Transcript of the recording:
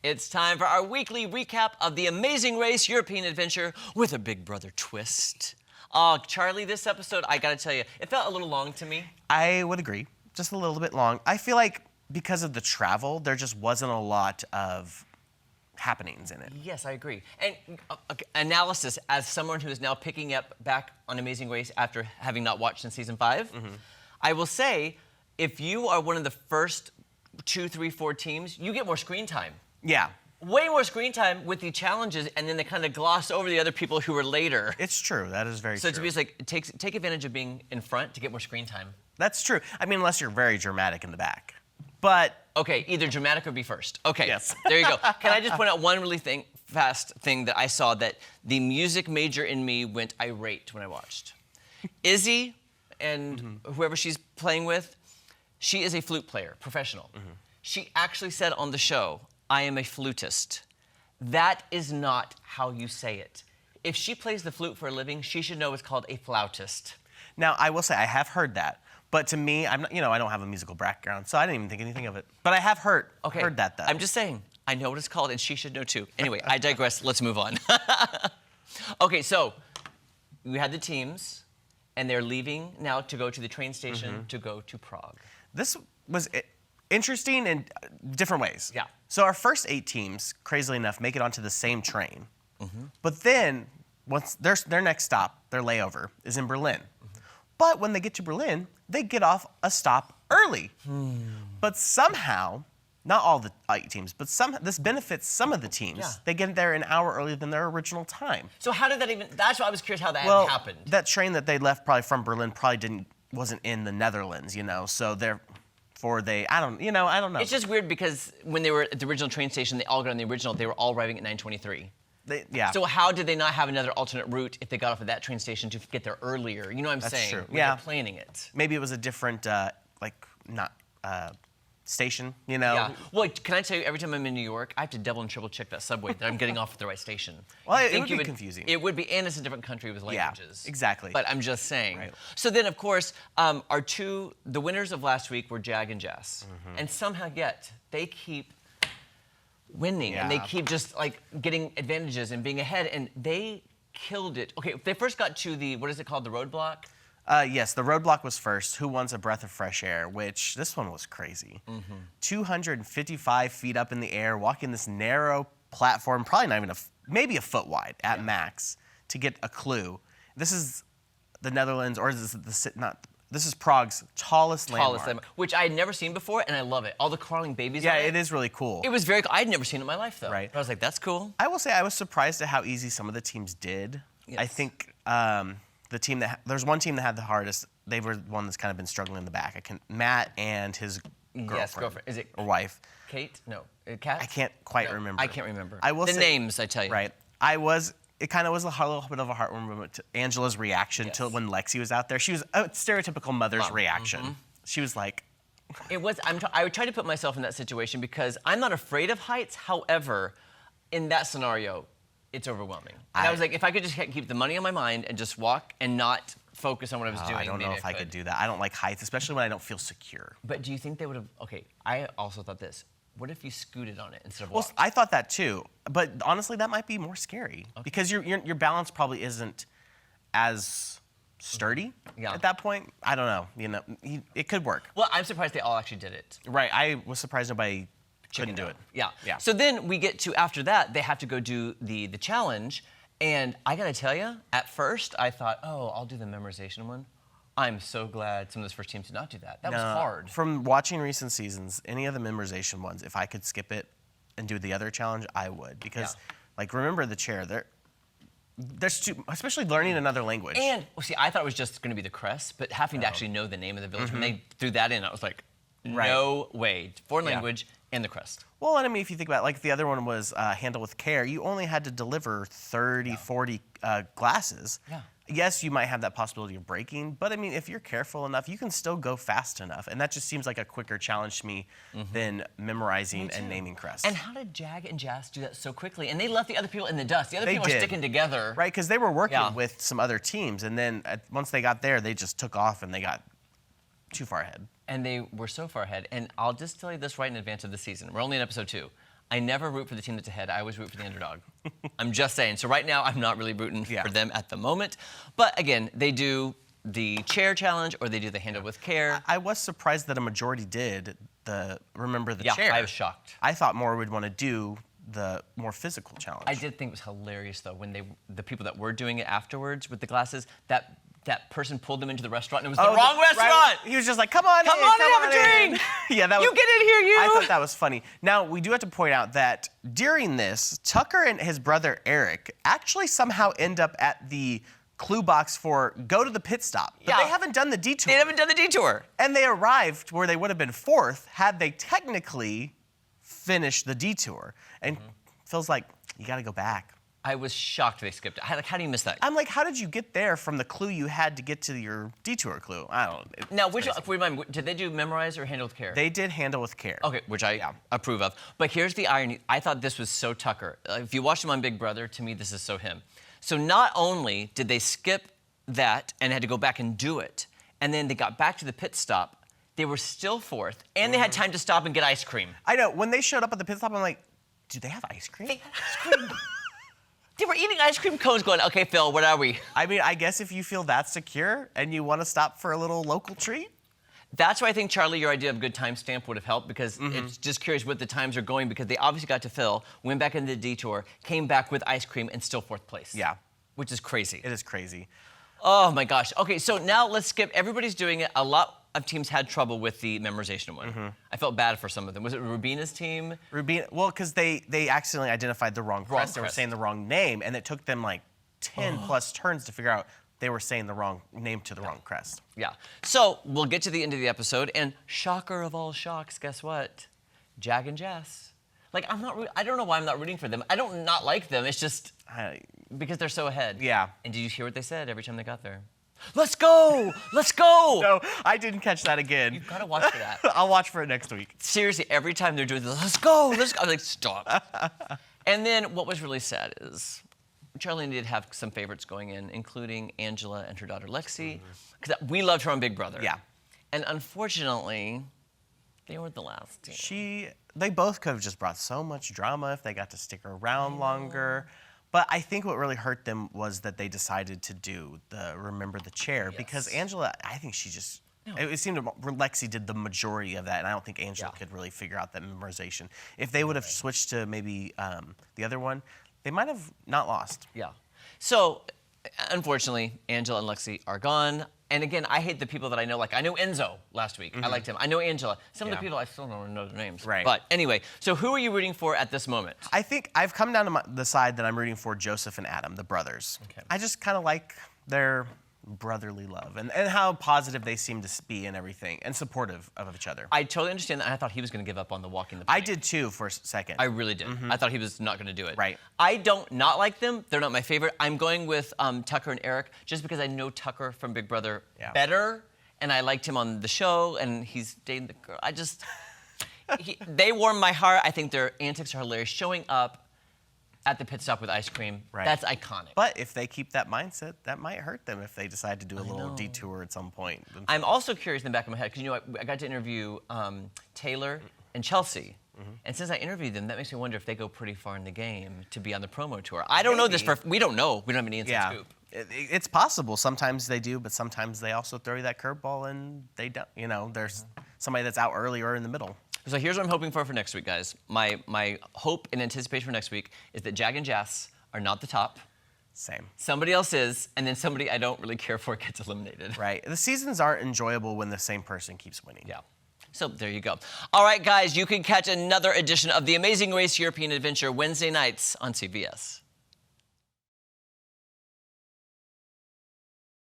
It's time for our weekly recap of the Amazing Race European Adventure with a Big Brother twist. Charlie, this episode, I gotta tell you, it felt a little long to me. I would agree. Just a little bit long. I feel like because of the travel, there just wasn't a lot of happenings in it. Yes, I agree. And analysis, as someone who is now picking up back on Amazing Race after having not watched since season 5, I will say, if you are one of the first 2, 3, 4 teams, you get more screen time. Yeah. Way more screen time with the challenges, and then they kind of gloss over the other people who were later. It's true. That is very true. So to me, it's like, take advantage of being in front to get more screen time. That's true. I mean, unless you're very dramatic in the back. But okay, either dramatic or be first. Okay, yes. There you go. Can I just point out one really fast thing that I saw that the music major in me went irate when I watched? Izzy and whoever she's playing with, she is a flute player, professional. She actually said on the show, "I am a flutist." That is not how you say it. If she plays the flute for a living, she should know it's called a flautist. Now, I will say, I have heard that. But to me, I'm not, I don't have a musical background, so I didn't even think anything of it. But I have heard that, though. I'm just saying, I know what it's called, and she should know, too. Anyway, I digress. Let's move on. Okay, so we had the teams, and they're leaving now to go to the train station to go to Prague. This was interesting in different ways. Yeah. So our first 8 teams, crazily enough, make it onto the same train. But then, once their next stop, their layover, is in Berlin. But when they get to Berlin, they get off a stop early. But somehow, not all the 8 teams, but this benefits some of the teams. Yeah. They get there an hour earlier than their original time. So how did that even, that's why I was curious how that happened. That train that they left probably from Berlin wasn't in the Netherlands, so therefore I don't know. It's just weird because when they were at the original train station, they all got on the original, they were all arriving at 9:23. Yeah. So how did they not have another alternate route if they got off at that train station to get there earlier? You know what I'm saying? True. When Yeah. they're planning it. Maybe it was a different, station, Yeah. Well, can I tell you, every time I'm in New York, I have to double and triple check that subway that I'm getting off at the right station. Well, I it think would be confusing. It would be, and it's a different country with languages. Yeah, exactly. But I'm just saying. Right. So then, of course, the winners of last week were Jag and Jess. And somehow yet, they keep winning, and they Yeah. keep just like getting advantages and being ahead, and they killed it. Okay, they first got to the, what is it called, the roadblock? Yes, the roadblock was first. Who wants a breath of fresh air? Which, this one was crazy. 255 feet up in the air, walking this narrow platform, probably not even maybe a foot wide at max, to get a clue. This is the Netherlands, or is this is Prague's tallest landmark. Which I had never seen before, and I love it. All the crawling babies Yeah, on it is really cool. It was very cool. I'd never seen it in my life, though. Right. But I was like, that's cool. I will say I was surprised at how easy some of the teams did. Yes. I think there's one team that had the hardest. They were one that's kind of been struggling in the back. Matt and his girlfriend. Yes, girlfriend. Is it or wife? Kate? No. Kat? I can't quite No, remember. I can't remember. I will the say, names, I tell you. Right. It kind of was a little bit of a heartwarming moment to Angela's reaction to when Lexi was out there. She was a stereotypical mother's reaction. She was like, It was. I would try to put myself in that situation because I'm not afraid of heights. However, in that scenario, it's overwhelming. And I was like, if I could just keep the money on my mind and just walk and not focus on what I was doing. I don't know if I could do that. I don't like heights, especially when I don't feel secure. But do you think they would have? Okay, I also thought this. What if you scooted on it instead of Well, walked? I thought that too, but honestly, that might be more scary because your balance probably isn't as sturdy at that point. I don't know. It could work. Well, I'm surprised they all actually did it. Right. I was surprised nobody couldn't do it. Yeah. Yeah. So then we get to, after that, they have to go do the challenge. And I got to tell you, at first, I thought, oh, I'll do the memorization one. I'm so glad some of those first teams did not do that. That was hard. From watching recent seasons, any of the memorization ones, if I could skip it and do the other challenge, I would. Because, remember the chair. There's too, especially learning another language. And, well, see, I thought it was just going to be the crest, but having to actually know the name of the village, when they threw that in, I was like, no way. Foreign language and the crest. Well, and I mean, if you think about it, the other one was Handle with Care. You only had to deliver 30, 40 glasses. Yeah. Yes, you might have that possibility of breaking, but I mean, if you're careful enough, you can still go fast enough. And that just seems like a quicker challenge to me than memorizing and naming crests. And how did Jag and Jazz do that so quickly? And they left the other people in the dust. The other They people did. were sticking together. Right, because they were working with some other teams, and then once they got there, they just took off and they got too far ahead. And they were so far ahead. And I'll just tell you this right in advance of the season. We're only in episode 2. I never root for the team that's ahead. I always root for the underdog. I'm just saying. So right now, I'm not really rooting for them at the moment. But again, they do the chair challenge or they do the handle with care. I was surprised that a majority did remember the chair. Yeah, I was shocked. I thought more would want to do the more physical challenge. I did think it was hilarious though when the people that were doing it afterwards with the glasses, that person pulled them into the restaurant and it was the wrong restaurant. Right. He was just like, come on Come in, on come and have on a in. drink. Yeah, that was, You get in here, you. I thought that was funny. Now, we do have to point out that during this, Tucker and his brother Eric actually somehow end up at the clue box for go to the pit stop. But they haven't done the detour. They haven't done the detour. And they arrived where they would have been fourth had they technically finished the detour. And Phil's like, you got to go back. I was shocked they skipped it. How do you miss that? I'm like, how did you get there from the clue you had to get to your detour clue? I don't know. Now, remind me, did they do memorize or handle with care? They did handle with care. Okay, which I approve of. But here's the irony. I thought this was so Tucker. If you watch him on Big Brother, to me, this is so him. So not only did they skip that and had to go back and do it, and then they got back to the pit stop, they were still fourth, and they had time to stop and get ice cream. I know. When they showed up at the pit stop, I'm like, do they have ice cream? They had ice cream. They were eating ice cream cones going, okay, Phil, what are we? I mean, I guess if you feel that secure and you want to stop for a little local treat. That's why I think, Charlie, your idea of good timestamp would have helped because it's just curious what the times are going because they obviously got to Phil, went back into the detour, came back with ice cream, and still fourth place. Yeah. Which is crazy. It is crazy. Oh, my gosh. Okay, so now let's skip. Everybody's doing it. A lot of teams had trouble with the memorization one. I felt bad for some of them. Was it Rubina's team? Well, because they accidentally identified the wrong crest. They were saying the wrong name, and it took them like 10 plus turns to figure out they were saying the wrong name to the wrong crest. Yeah. So we'll get to the end of the episode, and shocker of all shocks, guess what? Jag and Jess. Like, I don't know why I'm not rooting for them. I don't not like them. It's just because they're so ahead. Yeah. And did you hear what they said every time they got there? Let's go! Let's go! No, I didn't catch that again. You've got to watch for that. I'll watch for it next week. Seriously, every time they're doing this, let's go, let's go. I'm like, stop. And then what was really sad is Charlene did have some favorites going in, including Angela and her daughter Lexi, because we loved her on Big Brother. Yeah. And unfortunately, they were the last team. They both could have just brought so much drama if they got to stick around longer. But I think what really hurt them was that they decided to do the remember the chair because Angela, I think she just, it seemed Lexi did the majority of that, and I don't think Angela could really figure out that memorization. If they would have switched to maybe the other one, they might have not lost. Yeah. So, unfortunately, Angela and Lexi are gone. And again, I hate the people that I know. Like, I know Enzo last week. I liked him. I know Angela. Some of the people, I still don't know their names. Right. But anyway, so who are you rooting for at this moment? I think I've come down to the side that I'm rooting for Joseph and Adam, the brothers. Okay. I just kind of like their brotherly love and how positive they seem to be and everything and supportive of each other. I totally understand that. And I thought he was going to give up on the walking the plank. I did too for a second. I really did. I thought he was not going to do it. Right. I don't not like them. They're not my favorite. I'm going with Tucker and Eric just because I know Tucker from Big Brother better, and I liked him on the show, and he's dating the girl. I just, they warm my heart. I think their antics are hilarious. Showing up at the pit stop with ice cream, that's iconic. But if they keep that mindset, that might hurt them if they decide to do a little detour at some point. I'm also curious in the back of my head, because I got to interview Taylor and Chelsea. And since I interviewed them, that makes me wonder if they go pretty far in the game to be on the promo tour. I don't know this we don't know. We don't have any inside scoop. It's possible. Sometimes they do, but sometimes they also throw you that curveball and they don't. You know, there's somebody that's out early or in the middle. So here's what I'm hoping for next week, guys. My hope and anticipation for next week is that Jag and Jess are not the top. Same. Somebody else is, and then somebody I don't really care for gets eliminated. Right. The seasons aren't enjoyable when the same person keeps winning. Yeah. So there you go. All right, guys, you can catch another edition of The Amazing Race European Adventure Wednesday nights on CBS.